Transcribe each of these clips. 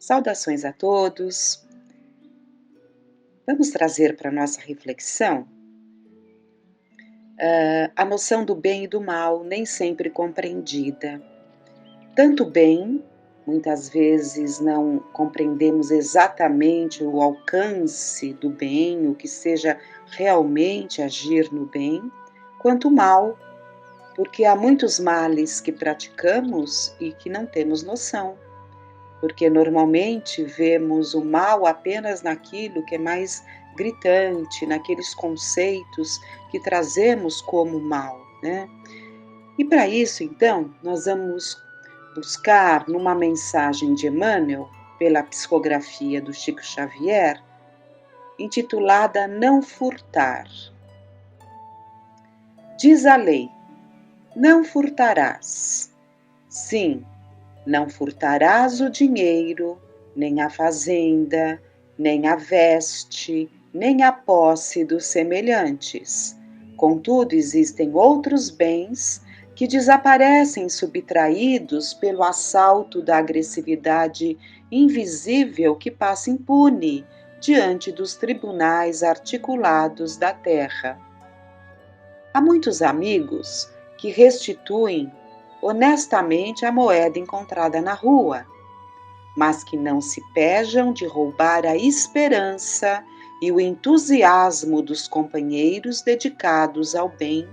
Saudações a todos. Vamos trazer para nossa reflexão a noção do bem e do mal, nem sempre compreendida. Tanto bem, muitas vezes não compreendemos exatamente o alcance do bem, o que seja realmente agir no bem, quanto o mal, porque há muitos males que praticamos e que não temos noção. Porque normalmente vemos o mal apenas naquilo que é mais gritante, naqueles conceitos que trazemos como mal, né? E para isso, então, nós vamos buscar numa mensagem de Emmanuel, pela psicografia do Chico Xavier, intitulada Não Furtar. Diz a lei: não furtarás. Sim, não furtarás o dinheiro, nem a fazenda, nem a veste, nem a posse dos semelhantes. Contudo, existem outros bens que desaparecem subtraídos pelo assalto da agressividade invisível que passa impune diante dos tribunais articulados da terra. Há muitos amigos que restituem honestamente a moeda encontrada na rua, mas que não se pejam de roubar a esperança e o entusiasmo dos companheiros dedicados ao bem,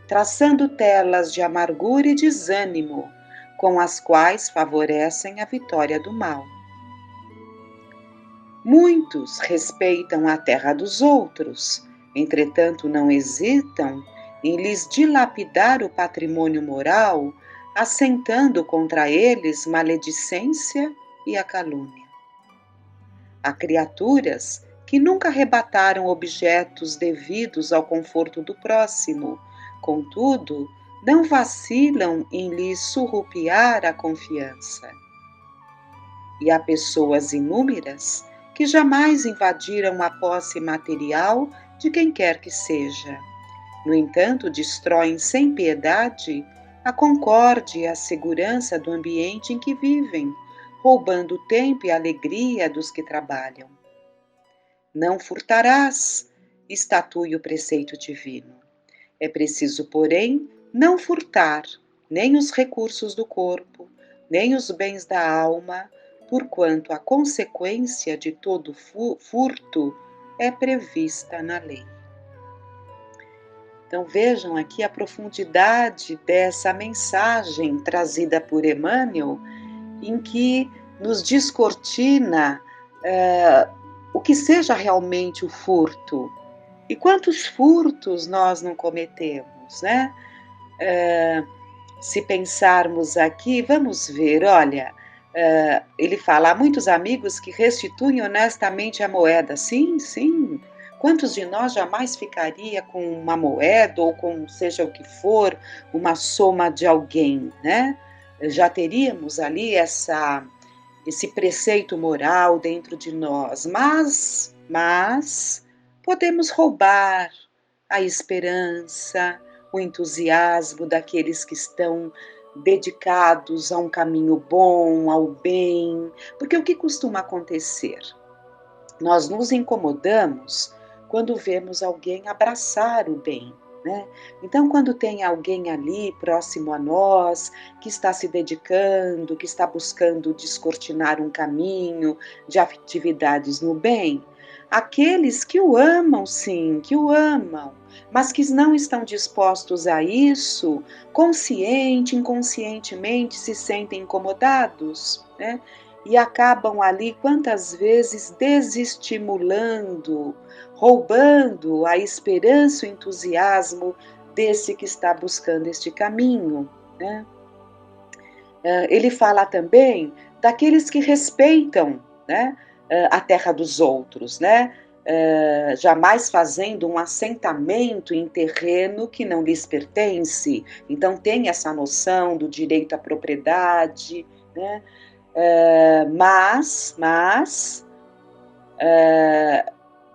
traçando telas de amargura e desânimo, com as quais favorecem a vitória do mal. Muitos respeitam a terra dos outros, entretanto não hesitam em lhes dilapidar o patrimônio moral, assentando contra eles maledicência e a calúnia. Há criaturas que nunca arrebataram objetos devidos ao conforto do próximo, contudo, não vacilam em lhes surrupiar a confiança. E há pessoas inúmeras que jamais invadiram a posse material de quem quer que seja. No entanto, destroem sem piedade a concórdia e a segurança do ambiente em que vivem, roubando o tempo e a alegria dos que trabalham. Não furtarás, estatui o preceito divino. É preciso, porém, não furtar nem os recursos do corpo, nem os bens da alma, porquanto a consequência de todo furto é prevista na lei. Então vejam aqui a profundidade dessa mensagem trazida por Emmanuel, em que nos descortina o que seja realmente o furto. E quantos furtos nós não cometemos, né? Se pensarmos aqui, vamos ver, olha, ele fala, há muitos amigos que restituem honestamente a moeda. Sim, sim. Quantos de nós jamais ficaria com uma moeda ou com seja o que for, uma soma de alguém, né? Já teríamos ali esse preceito moral dentro de nós, mas podemos roubar a esperança, o entusiasmo daqueles que estão dedicados a um caminho bom, ao bem, porque o que costuma acontecer? Nós nos incomodamos quando vemos alguém abraçar o bem, né? Então, quando tem alguém ali próximo a nós, que está se dedicando, que está buscando descortinar um caminho de atividades no bem, aqueles que o amam, sim, que o amam, mas que não estão dispostos a isso, consciente, inconscientemente se sentem incomodados, né? E acabam ali, quantas vezes, desestimulando, roubando a esperança e o entusiasmo desse que está buscando este caminho, né? Ele fala também daqueles que respeitam, né, a terra dos outros, né? Jamais fazendo um assentamento em terreno que não lhes pertence. Então tem essa noção do direito à propriedade, né? Mas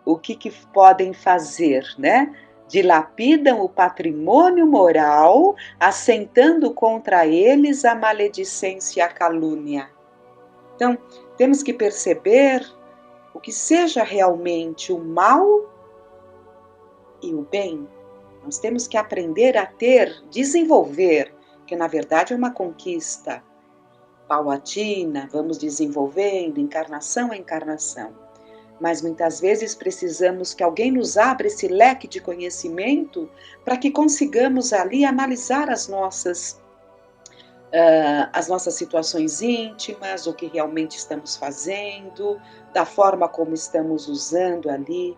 o que podem fazer, né? Dilapidam o patrimônio moral, assentando contra eles a maledicência e a calúnia. Então, temos que perceber o que seja realmente o mal e o bem. Nós temos que aprender a desenvolver, que na verdade é uma conquista paulatina, vamos desenvolvendo, encarnação a encarnação. Mas muitas vezes precisamos que alguém nos abra esse leque de conhecimento para que consigamos ali analisar as nossas situações íntimas, o que realmente estamos fazendo, da forma como estamos usando ali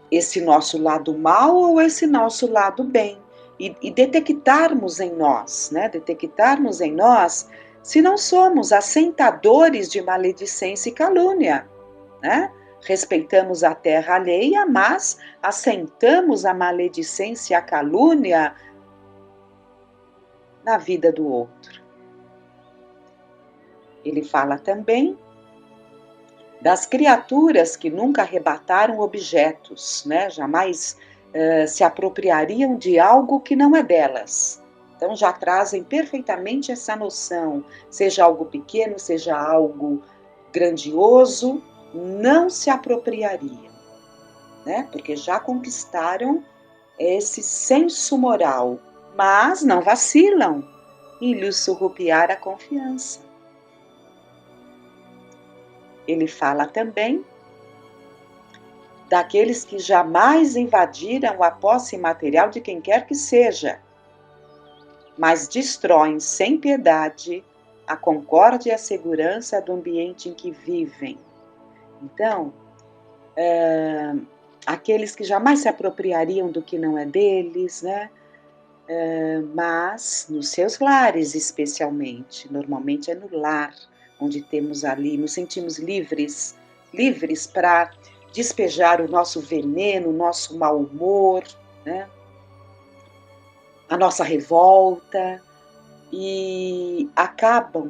esse nosso lado mal ou esse nosso lado bem. E detectarmos em nós, né? Detectarmos em nós se não somos assentadores de maledicência e calúnia, né? Respeitamos a terra alheia, mas assentamos a maledicência e a calúnia na vida do outro. Ele fala também das criaturas que nunca arrebataram objetos, né? Jamais se apropriariam de algo que não é delas. Então já trazem perfeitamente essa noção, seja algo pequeno, seja algo grandioso, não se apropriariam, né? Porque já conquistaram esse senso moral, mas não vacilam em lhe surrupiar a confiança. Ele fala também daqueles que jamais invadiram a posse material de quem quer que seja, mas destroem sem piedade a concórdia e a segurança do ambiente em que vivem. Então, aqueles que jamais se apropriariam do que não é deles, né? Mas nos seus lares especialmente, normalmente é no lar, onde temos ali, nos sentimos livres para despejar o nosso veneno, o nosso mau humor, né? A nossa revolta, e acabam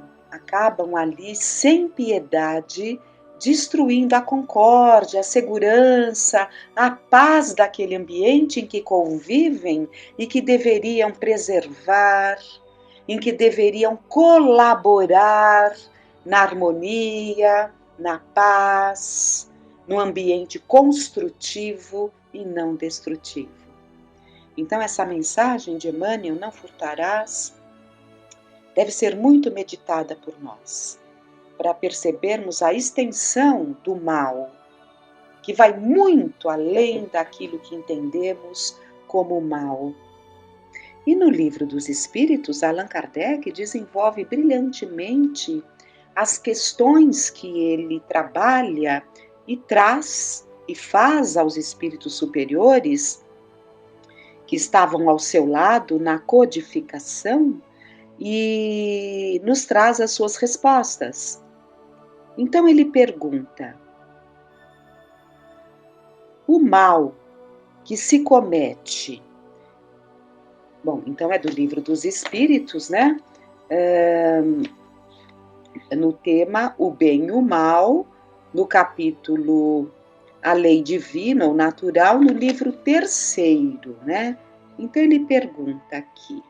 ali sem piedade, destruindo a concórdia, a segurança, a paz daquele ambiente em que convivem e que deveriam preservar, em que deveriam colaborar na harmonia, na paz, no ambiente construtivo e não destrutivo. Então, essa mensagem de Emmanuel, não furtarás, deve ser muito meditada por nós, para percebermos a extensão do mal, que vai muito além daquilo que entendemos como mal. E no Livro dos Espíritos, Allan Kardec desenvolve brilhantemente as questões que ele trabalha e traz e faz aos espíritos superiores que estavam ao seu lado na codificação e nos traz as suas respostas. Então ele pergunta: o mal que se comete. Bom, então é do Livro dos Espíritos, né? No tema O Bem e o Mal, no capítulo A Lei Divina ou Natural, no livro 3º, né? Então ele pergunta aqui: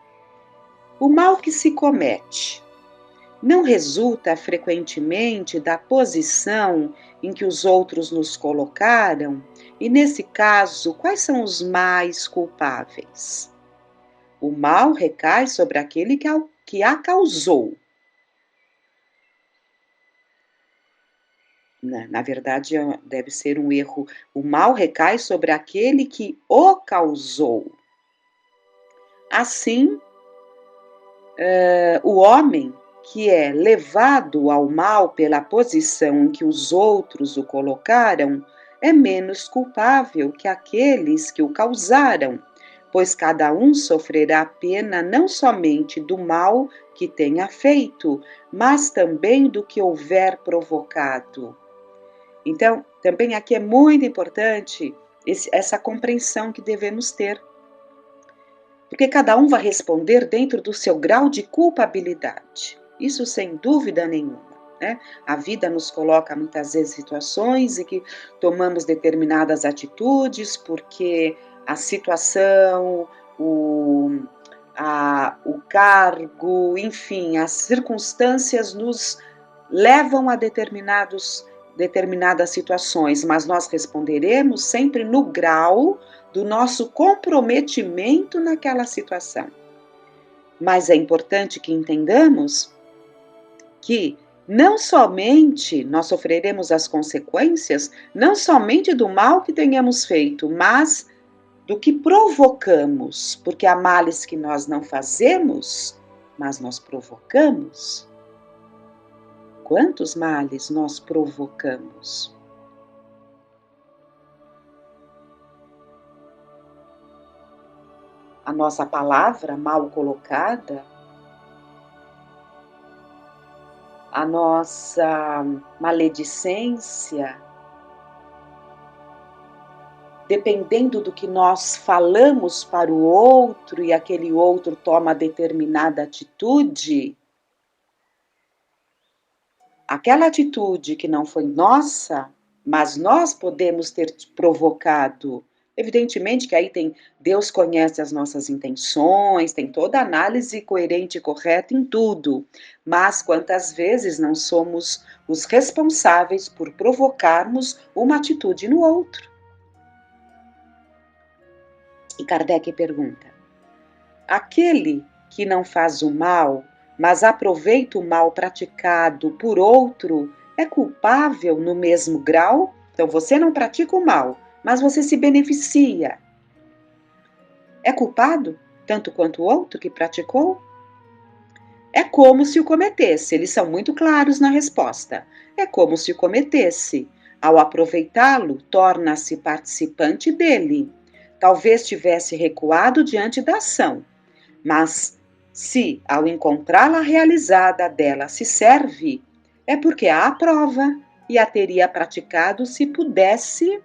o mal que se comete não resulta frequentemente da posição em que os outros nos colocaram? E nesse caso, quais são os mais culpáveis? O mal recai sobre aquele que a causou. Na verdade, deve ser um erro. O mal recai sobre aquele que o causou. Assim, o homem que é levado ao mal pela posição em que os outros o colocaram é menos culpável que aqueles que o causaram, pois cada um sofrerá a pena não somente do mal que tenha feito, mas também do que houver provocado. Então, também aqui é muito importante essa compreensão que devemos ter. Porque cada um vai responder dentro do seu grau de culpabilidade. Isso sem dúvida nenhuma, né? A vida nos coloca muitas vezes situações em que tomamos determinadas atitudes porque a situação, o cargo, enfim, as circunstâncias nos levam a determinadas situações, mas nós responderemos sempre no grau do nosso comprometimento naquela situação. Mas é importante que entendamos que não somente nós sofreremos as consequências, não somente do mal que tenhamos feito, mas do que provocamos, porque há males que nós não fazemos, mas nós provocamos. Quantos males nós provocamos? A nossa palavra mal colocada, a nossa maledicência, dependendo do que nós falamos para o outro e aquele outro toma determinada atitude, aquela atitude que não foi nossa, mas nós podemos ter provocado. Evidentemente que aí Deus conhece as nossas intenções, tem toda a análise coerente e correta em tudo, mas quantas vezes não somos os responsáveis por provocarmos uma atitude no outro? E Kardec pergunta: aquele que não faz o mal, mas aproveita o mal praticado por outro, é culpável no mesmo grau? Então você não pratica o mal, mas você se beneficia. É culpado tanto quanto o outro que praticou? É como se o cometesse. Eles são muito claros na resposta. É como se o cometesse. Ao aproveitá-lo, torna-se participante dele. Talvez tivesse recuado diante da ação, mas se, ao encontrá-la realizada, dela se serve, é porque a aprova e a teria praticado se pudesse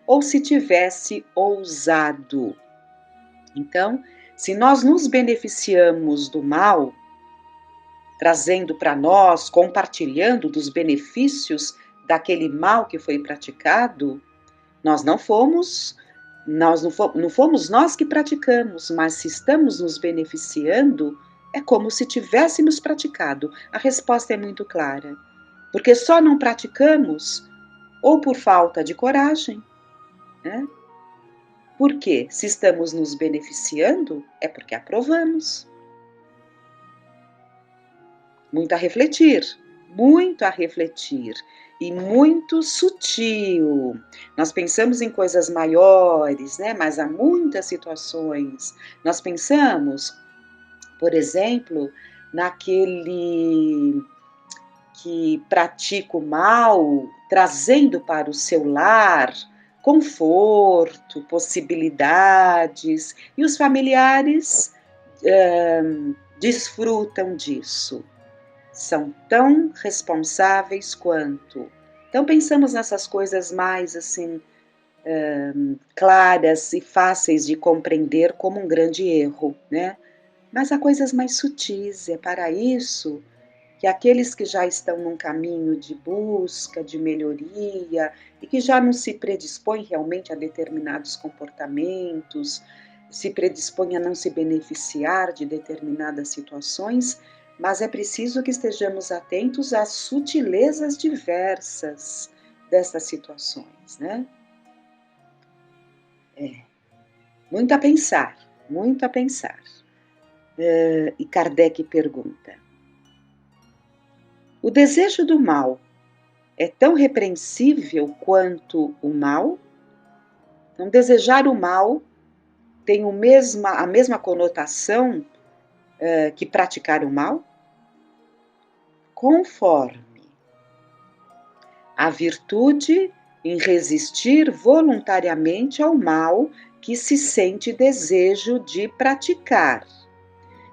ou se tivesse ousado. Então, se nós nos beneficiamos do mal, trazendo para nós, compartilhando dos benefícios daquele mal que foi praticado, nós não fomos nós que praticamos, mas se estamos nos beneficiando, é como se tivéssemos praticado. A resposta é muito clara, porque só não praticamos ou por falta de coragem, né? Porque se estamos nos beneficiando, é porque aprovamos. Muito a refletir, muito a refletir. E muito sutil. Nós pensamos em coisas maiores, né? Mas há muitas situações. Nós pensamos, por exemplo, naquele que pratica o mal, trazendo para o seu lar conforto, possibilidades, e os familiares desfrutam disso. São tão responsáveis quanto. Então pensamos nessas coisas mais assim claras e fáceis de compreender como um grande erro, né? Mas há coisas mais sutis. É para isso que aqueles que já estão num caminho de busca, de melhoria e que já não se predispõem realmente a determinados comportamentos, se predispõem a não se beneficiar de determinadas situações, mas é preciso que estejamos atentos às sutilezas diversas dessas situações, né? Muito a pensar, muito a pensar. E Kardec pergunta: o desejo do mal é tão repreensível quanto o mal? Então, desejar o mal tem a mesma conotação que praticar o mal? Conforme a virtude em resistir voluntariamente ao mal que se sente desejo de praticar,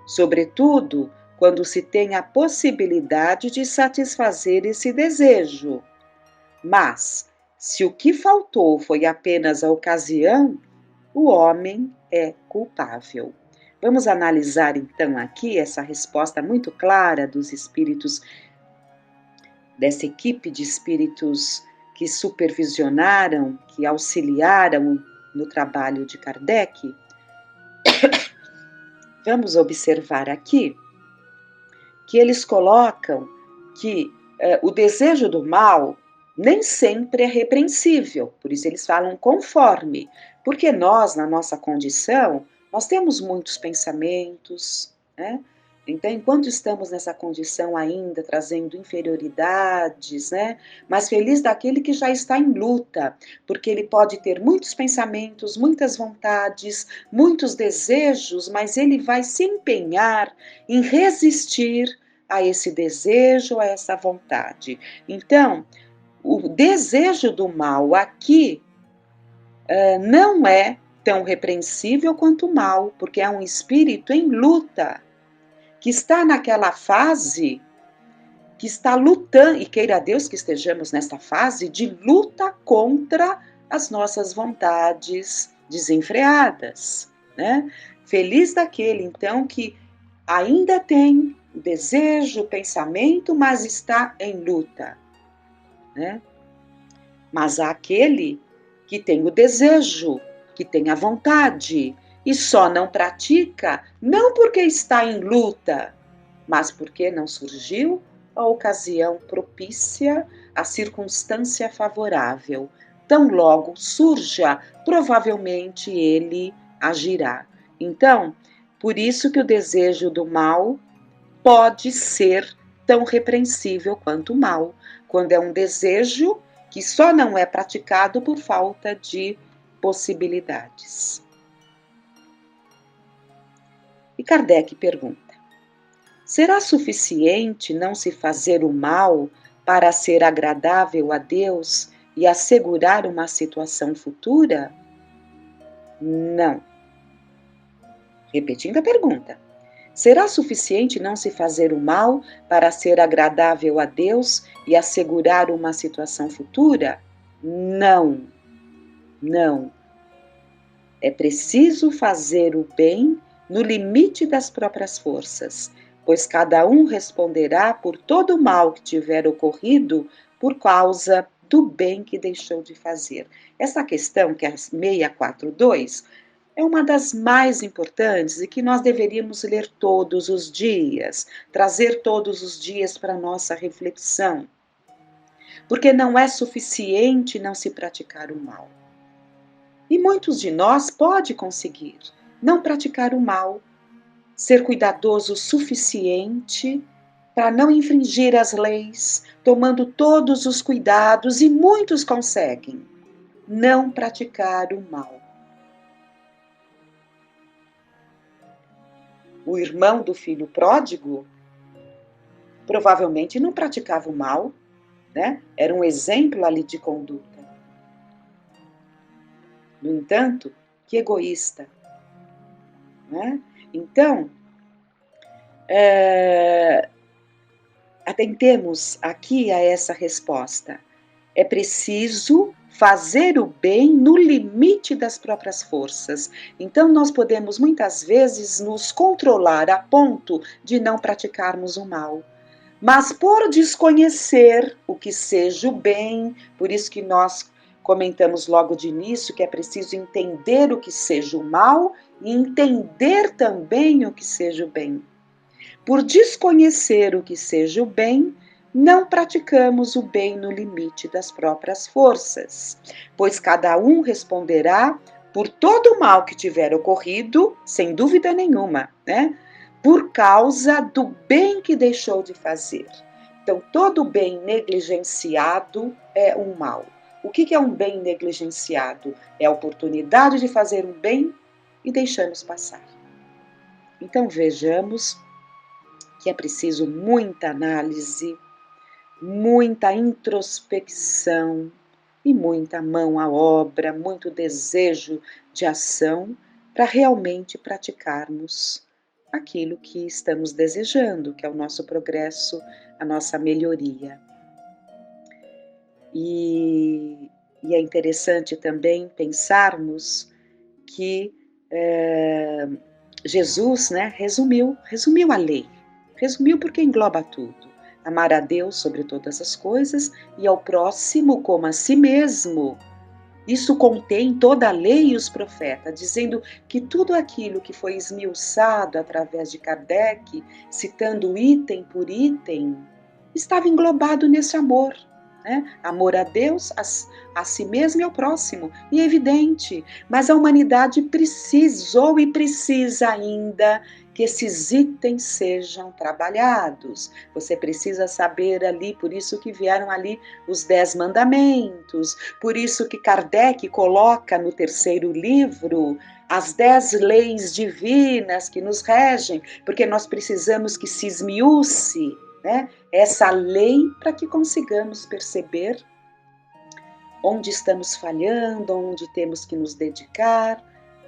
sobretudo quando se tem a possibilidade de satisfazer esse desejo. Mas, se o que faltou foi apenas a ocasião, o homem é culpável. Vamos analisar então aqui essa resposta muito clara dos espíritos, dessa equipe de espíritos que supervisionaram, que auxiliaram no trabalho de Kardec. vamos observar aqui que eles colocam que o desejo do mal nem sempre é repreensível, por isso eles falam conforme, porque nós, na nossa condição, nós temos muitos pensamentos, né? Então, enquanto estamos nessa condição ainda, trazendo inferioridades, né? Mas feliz daquele que já está em luta, porque ele pode ter muitos pensamentos, muitas vontades, muitos desejos, mas ele vai se empenhar em resistir a esse desejo, a essa vontade. Então, o desejo do mal aqui não é tão repreensível quanto o mal, porque é um espírito em luta, que está naquela fase, que está lutando, e queira Deus que estejamos nesta fase de luta contra as nossas vontades desenfreadas, né? Feliz daquele, então, que ainda tem o desejo, o pensamento, mas está em luta, né? Mas há aquele que tem o desejo, que tem a vontade, e só não pratica, não porque está em luta, mas porque não surgiu a ocasião propícia, a circunstância favorável. Tão logo surja, provavelmente ele agirá. Então, por isso que o desejo do mal pode ser tão repreensível quanto o mal, quando é um desejo que só não é praticado por falta de possibilidades. E Kardec pergunta: será suficiente não se fazer o mal para ser agradável a Deus e assegurar uma situação futura? Não. Repetindo a pergunta: será suficiente não se fazer o mal para ser agradável a Deus e assegurar uma situação futura? Não, não. É preciso fazer o bem no limite das próprias forças, pois cada um responderá por todo o mal que tiver ocorrido por causa do bem que deixou de fazer. Essa questão, que é a 642, é uma das mais importantes e que nós deveríamos ler todos os dias, trazer todos os dias para a nossa reflexão. Porque não é suficiente não se praticar o mal. E muitos de nós pode conseguir não praticar o mal, ser cuidadoso o suficiente para não infringir as leis, tomando todos os cuidados, e muitos conseguem não praticar o mal. O irmão do filho pródigo provavelmente não praticava o mal, né? Era um exemplo ali de conduta. No entanto, que egoísta, né? Então, atentemos aqui a essa resposta. É preciso fazer o bem no limite das próprias forças. Então, nós podemos muitas vezes nos controlar a ponto de não praticarmos o mal. Mas por desconhecer o que seja o bem, por isso que nós comentamos logo de início que é preciso entender o que seja o mal e entender também o que seja o bem. Por desconhecer o que seja o bem, não praticamos o bem no limite das próprias forças, pois cada um responderá por todo o mal que tiver ocorrido, sem dúvida nenhuma, né? Por causa do bem que deixou de fazer. Então, todo bem negligenciado é um mal. O que é um bem negligenciado? É a oportunidade de fazer um bem e deixamos passar. Então, vejamos que é preciso muita análise, muita introspecção e muita mão à obra, muito desejo de ação para realmente praticarmos aquilo que estamos desejando, que é o nosso progresso, a nossa melhoria. E é interessante também pensarmos que Jesus, né, resumiu a lei. Resumiu porque engloba tudo. Amar a Deus sobre todas as coisas e ao próximo como a si mesmo. Isso contém toda a lei e os profetas, dizendo que tudo aquilo que foi esmiuçado através de Kardec, citando item por item, estava englobado nesse amor. Né? Amor a Deus, a si mesmo e ao próximo. E é evidente, mas a humanidade precisou e precisa ainda que esses itens sejam trabalhados. Você precisa saber ali, por isso que vieram ali os 10 mandamentos, por isso que Kardec coloca no terceiro livro as 10 leis divinas que nos regem, porque nós precisamos que se esmiúce, né, essa lei para que consigamos perceber onde estamos falhando, onde temos que nos dedicar,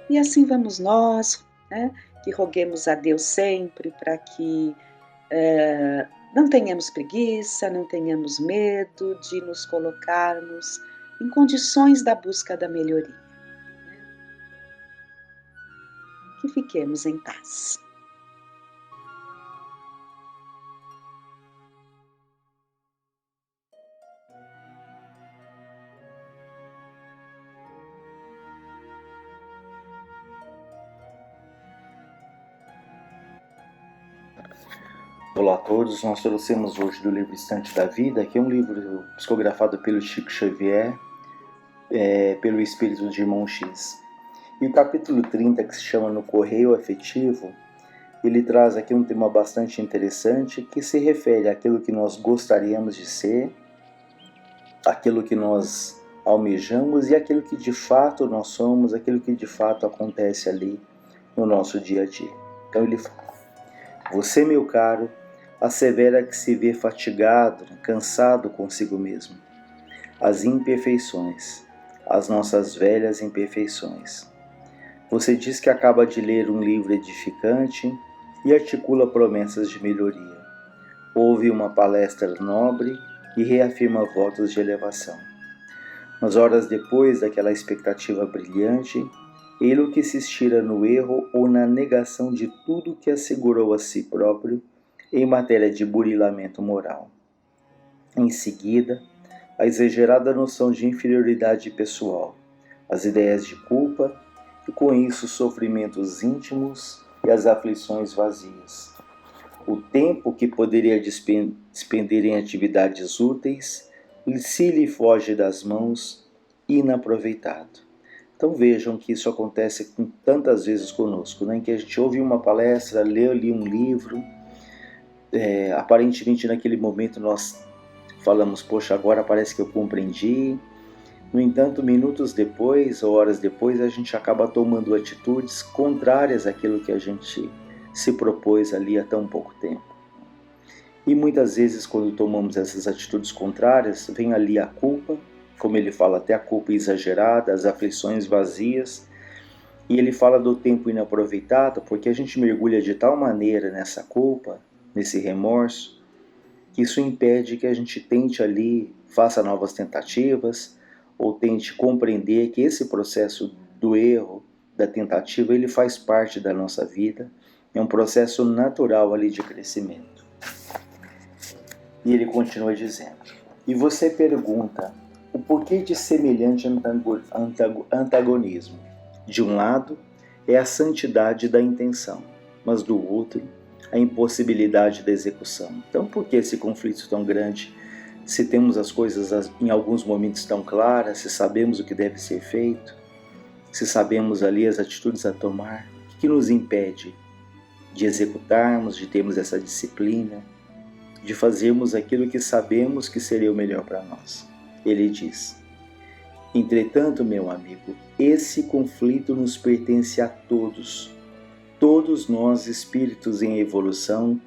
e assim vamos nós, né, que roguemos a Deus sempre para que não tenhamos preguiça, não tenhamos medo de nos colocarmos em condições da busca da melhoria. Que fiquemos em paz. Olá a todos, nós trouxemos hoje do livro Instante da Vida, que é um livro psicografado pelo Chico Xavier, pelo espírito de Irmão X. E o capítulo 30, que se chama No Correio Afetivo, ele traz aqui um tema bastante interessante que se refere àquilo que nós gostaríamos de ser, aquilo que nós almejamos e aquilo que de fato nós somos, aquilo que de fato acontece ali no nosso dia a dia. Então ele fala: você, meu caro, assevera que se vê fatigado, cansado consigo mesmo. As imperfeições, as nossas velhas imperfeições. Você diz que acaba de ler um livro edificante e articula promessas de melhoria. Ouve uma palestra nobre e reafirma votos de elevação. Mas horas depois daquela expectativa brilhante, ele que se estira no erro ou na negação de tudo que assegurou a si próprio em matéria de burilamento moral. Em seguida, a exagerada noção de inferioridade pessoal, as ideias de culpa e com isso os sofrimentos íntimos e as aflições vazias. O tempo que poderia despender em atividades úteis se lhe foge das mãos inaproveitado. Então vejam que isso acontece tantas vezes conosco, né? Em que a gente ouve uma palestra, lê ali um livro, aparentemente naquele momento nós falamos, poxa, agora parece que eu compreendi. No entanto, minutos depois ou horas depois, a gente acaba tomando atitudes contrárias àquilo que a gente se propôs ali há tão pouco tempo. E muitas vezes, quando tomamos essas atitudes contrárias, vem ali a culpa, como ele fala, até a culpa exagerada, as aflições vazias, e ele fala do tempo inaproveitado, porque a gente mergulha de tal maneira nessa culpa, nesse remorso, que isso impede que a gente tente ali, faça novas tentativas, ou tente compreender que esse processo do erro, da tentativa, ele faz parte da nossa vida, é um processo natural ali de crescimento. E ele continua dizendo: e você pergunta o porquê de semelhante antagonismo. De um lado é a santidade da intenção, mas do outro a impossibilidade da execução. Então por que esse conflito tão grande? Se temos as coisas em alguns momentos tão claras, se sabemos o que deve ser feito, se sabemos ali as atitudes a tomar, o que nos impede de executarmos, de termos essa disciplina, de fazermos aquilo que sabemos que seria o melhor para nós? Ele diz: entretanto, meu amigo, esse conflito nos pertence a todos. Todos nós, espíritos em evolução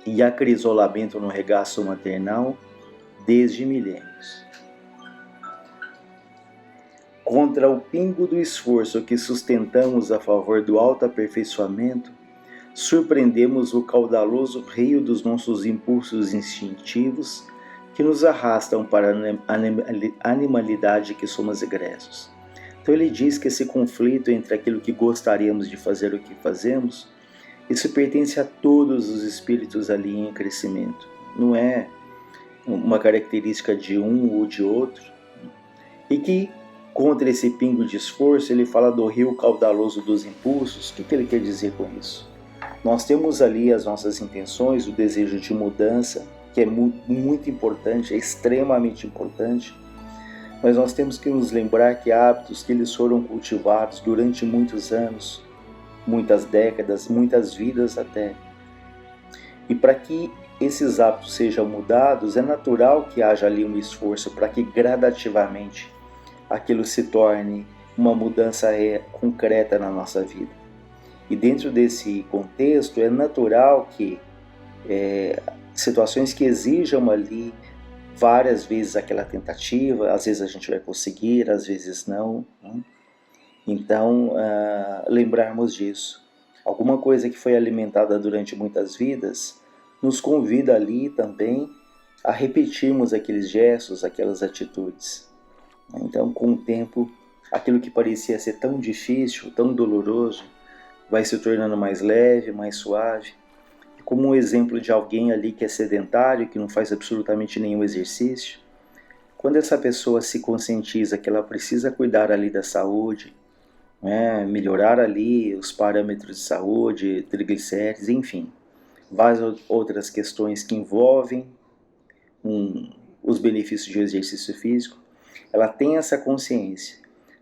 e acrisolamento no regaço maternal, desde milênios. Contra o pingo do esforço que sustentamos a favor do autoaperfeiçoamento, surpreendemos o caudaloso rio dos nossos impulsos instintivos que nos arrastam para a animalidade que somos egressos. Então ele diz que esse conflito entre aquilo que gostaríamos de fazer e o que fazemos, isso pertence a todos os espíritos ali em crescimento. Não é uma característica de um ou de outro. E que contra esse pingo de esforço, ele fala do rio caudaloso dos impulsos. O que ele quer dizer com isso? Nós temos ali as nossas intenções, o desejo de mudança, que é muito importante, é extremamente importante, mas nós temos que nos lembrar que hábitos que eles foram cultivados durante muitos anos, muitas décadas, muitas vidas até. E para que esses hábitos sejam mudados, é natural que haja ali um esforço para que gradativamente aquilo se torne uma mudança concreta na nossa vida. E dentro desse contexto, é natural que situações que exijam ali várias vezes aquela tentativa, às vezes a gente vai conseguir, às vezes não, né? Então, lembrarmos disso. Alguma coisa que foi alimentada durante muitas vidas nos convida ali também a repetirmos aqueles gestos, aquelas atitudes. Então, com o tempo, aquilo que parecia ser tão difícil, tão doloroso, vai se tornando mais leve, mais suave. Como um exemplo de alguém ali que é sedentário, que não faz absolutamente nenhum exercício, quando essa pessoa se conscientiza que ela precisa cuidar ali da saúde, né, melhorar ali os parâmetros de saúde, triglicérides, enfim, várias outras questões que envolvem os benefícios de exercício físico, ela tem essa consciência.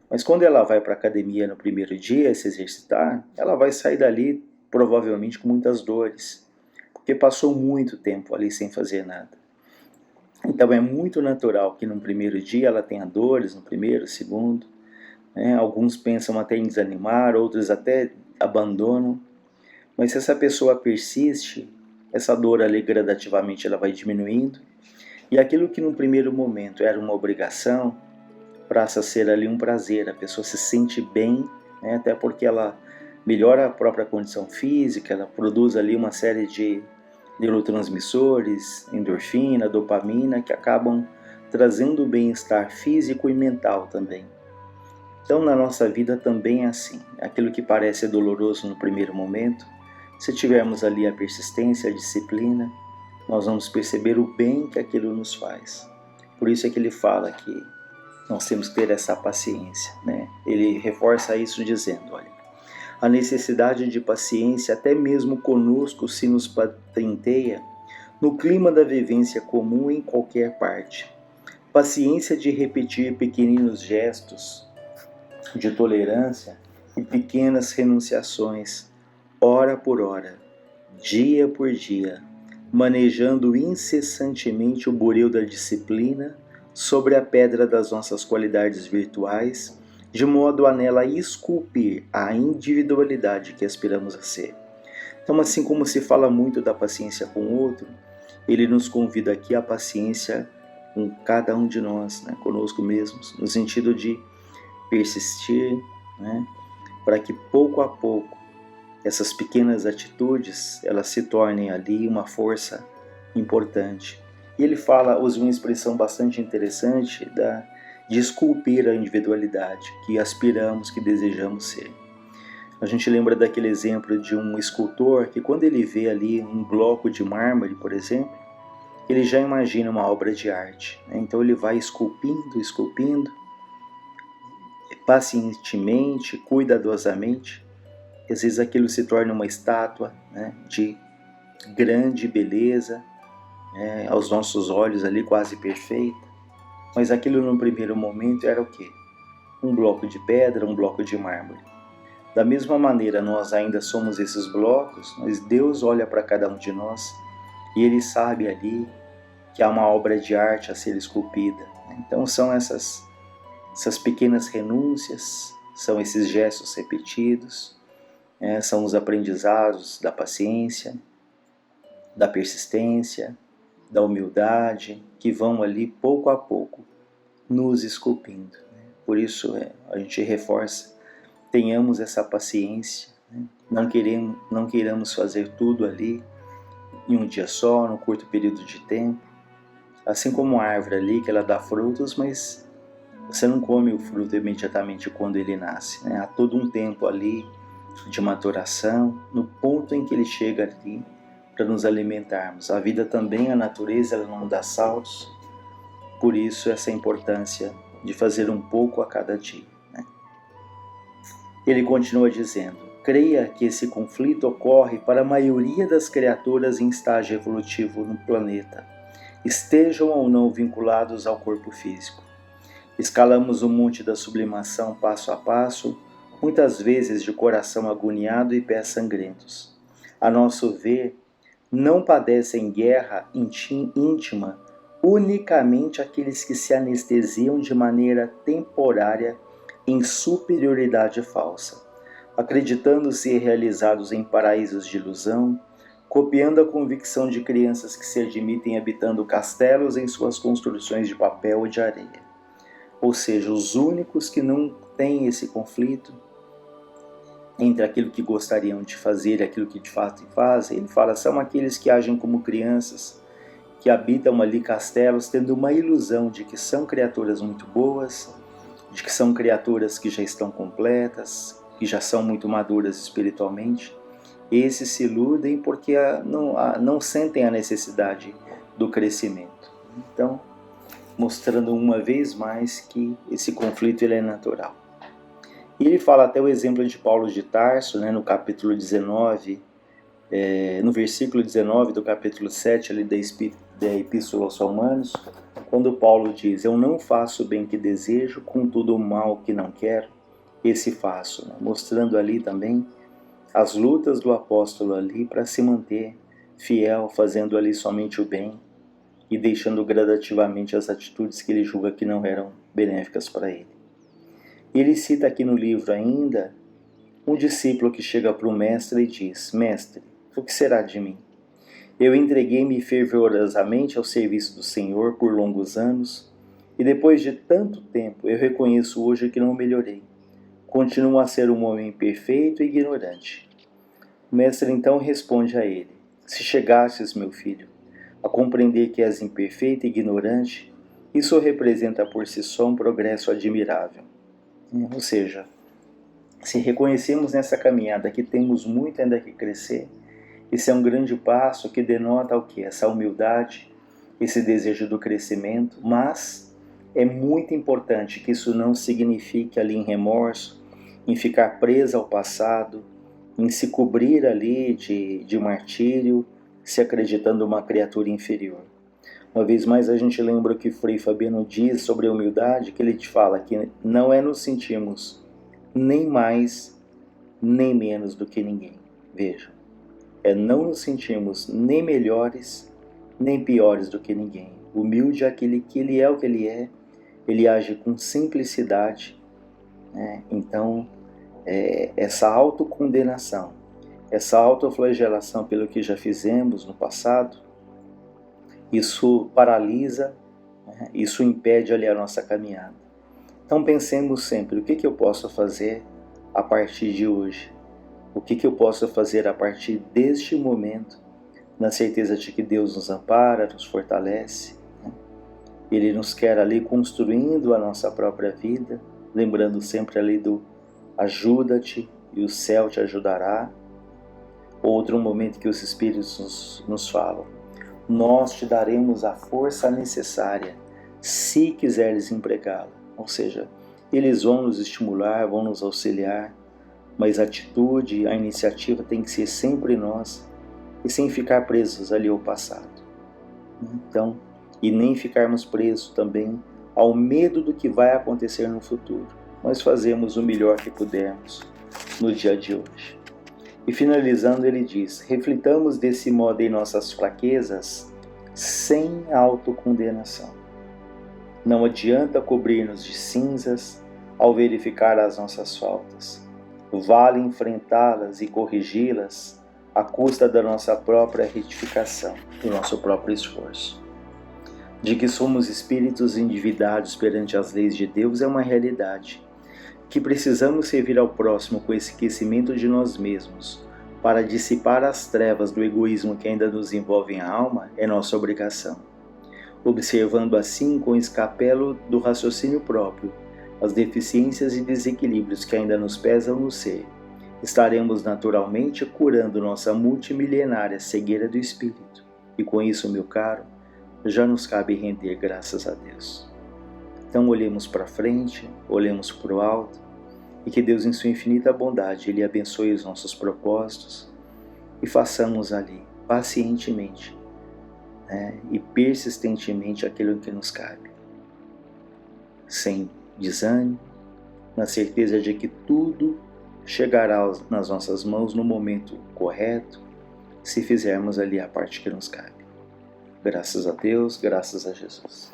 Mas quando ela vai para a academia no primeiro dia se exercitar, ela vai sair dali provavelmente com muitas dores, porque passou muito tempo ali sem fazer nada. Então é muito natural que no primeiro dia ela tenha dores, no primeiro, segundo, né? Alguns pensam até em desanimar, outros até abandonam, mas se essa pessoa persiste, essa dor ali gradativamente ela vai diminuindo, e aquilo que no primeiro momento era uma obrigação, passa a ser ali um prazer, a pessoa se sente bem, né? Até porque ela melhora a própria condição física, ela produz ali uma série de neurotransmissores, endorfina, dopamina, que acabam trazendo bem-estar físico e mental também. Então na nossa vida também é assim, aquilo que parece doloroso no primeiro momento, se tivermos ali a persistência, a disciplina, nós vamos perceber o bem que aquilo nos faz. Por isso é que ele fala que nós temos que ter essa paciência, né? Ele reforça isso dizendo, olha, a necessidade de paciência até mesmo conosco se nos patenteia no clima da vivência comum em qualquer parte. Paciência de repetir pequeninos gestos de tolerância e pequenas renunciações, hora por hora, dia por dia, manejando incessantemente o buril da disciplina sobre a pedra das nossas qualidades virtuais, de modo a nela esculpir a individualidade que aspiramos a ser. Então, assim como se fala muito da paciência com o outro, ele nos convida aqui à paciência com cada um de nós, né, conosco mesmos, no sentido de persistir, né, para que pouco a pouco essas pequenas atitudes elas se tornem ali uma força importante. E ele usa uma expressão bastante interessante de esculpir a individualidade que aspiramos, que desejamos ser. A gente lembra daquele exemplo de um escultor que quando ele vê ali um bloco de mármore, por exemplo, ele já imagina uma obra de arte, né? Então ele vai esculpindo, pacientemente, cuidadosamente, e às vezes aquilo se torna uma estátua, né, de grande beleza, aos nossos olhos ali quase perfeita, mas aquilo no primeiro momento era o quê? Um bloco de pedra, um bloco de mármore. Da mesma maneira, nós ainda somos esses blocos, mas Deus olha para cada um de nós e Ele sabe ali que há uma obra de arte a ser esculpida. Então são essas pequenas renúncias, são esses gestos repetidos, são os aprendizados da paciência, da persistência, da humildade, que vão ali pouco a pouco nos esculpindo. Por isso a gente reforça, tenhamos essa paciência, né? Não queiramos fazer tudo ali em um dia só, num curto período de tempo. Assim como a árvore ali, que ela dá frutos, mas você não come o fruto imediatamente quando ele nasce, né? Há todo um tempo ali de maturação, no ponto em que ele chega ali para nos alimentarmos. A vida também, a natureza, ela não dá saltos, por isso essa importância de fazer um pouco a cada dia. Né? Ele continua dizendo: creia que esse conflito ocorre para a maioria das criaturas em estágio evolutivo no planeta, estejam ou não vinculados ao corpo físico. Escalamos o monte da sublimação passo a passo, muitas vezes de coração agoniado e pés sangrentos. A nosso ver, não padecem guerra íntima unicamente aqueles que se anestesiam de maneira temporária em superioridade falsa, acreditando-se realizados em paraísos de ilusão, copiando a convicção de crianças que se admitem habitando castelos em suas construções de papel ou de areia. Ou seja, os únicos que não têm esse conflito entre aquilo que gostariam de fazer e aquilo que de fato fazem, ele fala, são aqueles que agem como crianças, que habitam ali castelos, tendo uma ilusão de que são criaturas muito boas, de que são criaturas que já estão completas, que já são muito maduras espiritualmente. Esses se iludem porque não sentem a necessidade do crescimento. Então, mostrando uma vez mais que esse conflito ele é natural. E ele fala até o exemplo de Paulo de Tarso, né, no capítulo 19, no versículo 19 do capítulo 7 ali da Epístola aos Romanos, quando Paulo diz, eu não faço o bem que desejo, contudo o mal que não quero, esse faço, né, mostrando ali também as lutas do apóstolo ali para se manter fiel, fazendo ali somente o bem e deixando gradativamente as atitudes que ele julga que não eram benéficas para ele. Ele cita aqui no livro ainda um discípulo que chega para o mestre e diz, mestre, o que será de mim? Eu entreguei-me fervorosamente ao serviço do Senhor por longos anos e depois de tanto tempo eu reconheço hoje que não melhorei. Continuo a ser um homem imperfeito e ignorante. O mestre então responde a ele, se chegastes, meu filho, a compreender que és imperfeito e ignorante, isso representa por si só um progresso admirável. Ou seja, se reconhecemos nessa caminhada que temos muito ainda que crescer, esse é um grande passo que denota o que? Essa humildade, esse desejo do crescimento, mas é muito importante que isso não signifique ali em remorso, em ficar preso ao passado, em se cobrir ali de martírio, se acreditando uma criatura inferior. Uma vez mais a gente lembra o que Frei Fabiano diz sobre a humildade, que ele te fala que não é nos sentirmos nem mais, nem menos do que ninguém. Veja, é não nos sentirmos nem melhores, nem piores do que ninguém. Humilde é aquele que ele é o que ele age com simplicidade. Né? Então, essa autocondenação, essa autoflagelação pelo que já fizemos no passado, isso paralisa, né? Isso impede ali a nossa caminhada. Então pensemos sempre, o que eu posso fazer a partir de hoje? O que eu posso fazer a partir deste momento, na certeza de que Deus nos ampara, nos fortalece, né? Ele nos quer ali construindo a nossa própria vida, lembrando sempre ali do ajuda-te e o céu te ajudará. Outro momento que os Espíritos nos falam, nós te daremos a força necessária, se quiseres empregá-la. Ou seja, eles vão nos estimular, vão nos auxiliar, mas a atitude, a iniciativa tem que ser sempre nossa, e sem ficar presos ali ao passado. Então, e nem ficarmos presos também ao medo do que vai acontecer no futuro. Nós fazemos o melhor que pudermos no dia de hoje. E finalizando ele diz, reflitamos desse modo em nossas fraquezas sem autocondenação. Não adianta cobrir-nos de cinzas ao verificar as nossas faltas. Vale enfrentá-las e corrigi-las à custa da nossa própria retificação, do nosso próprio esforço. De que somos espíritos endividados perante as leis de Deus é uma realidade. Que precisamos servir ao próximo com esse esquecimento de nós mesmos, para dissipar as trevas do egoísmo que ainda nos envolvem a alma, é nossa obrigação. Observando assim, com escapelo do raciocínio próprio, as deficiências e desequilíbrios que ainda nos pesam no ser, estaremos naturalmente curando nossa multimilenária cegueira do espírito. E com isso, meu caro, já nos cabe render graças a Deus. Então olhemos para frente, olhemos para o alto, e que Deus, em sua infinita bondade, Ele abençoe os nossos propósitos e façamos ali, pacientemente, e persistentemente aquilo que nos cabe, sem desânimo, na certeza de que tudo chegará nas nossas mãos no momento correto, se fizermos ali a parte que nos cabe. Graças a Deus, graças a Jesus.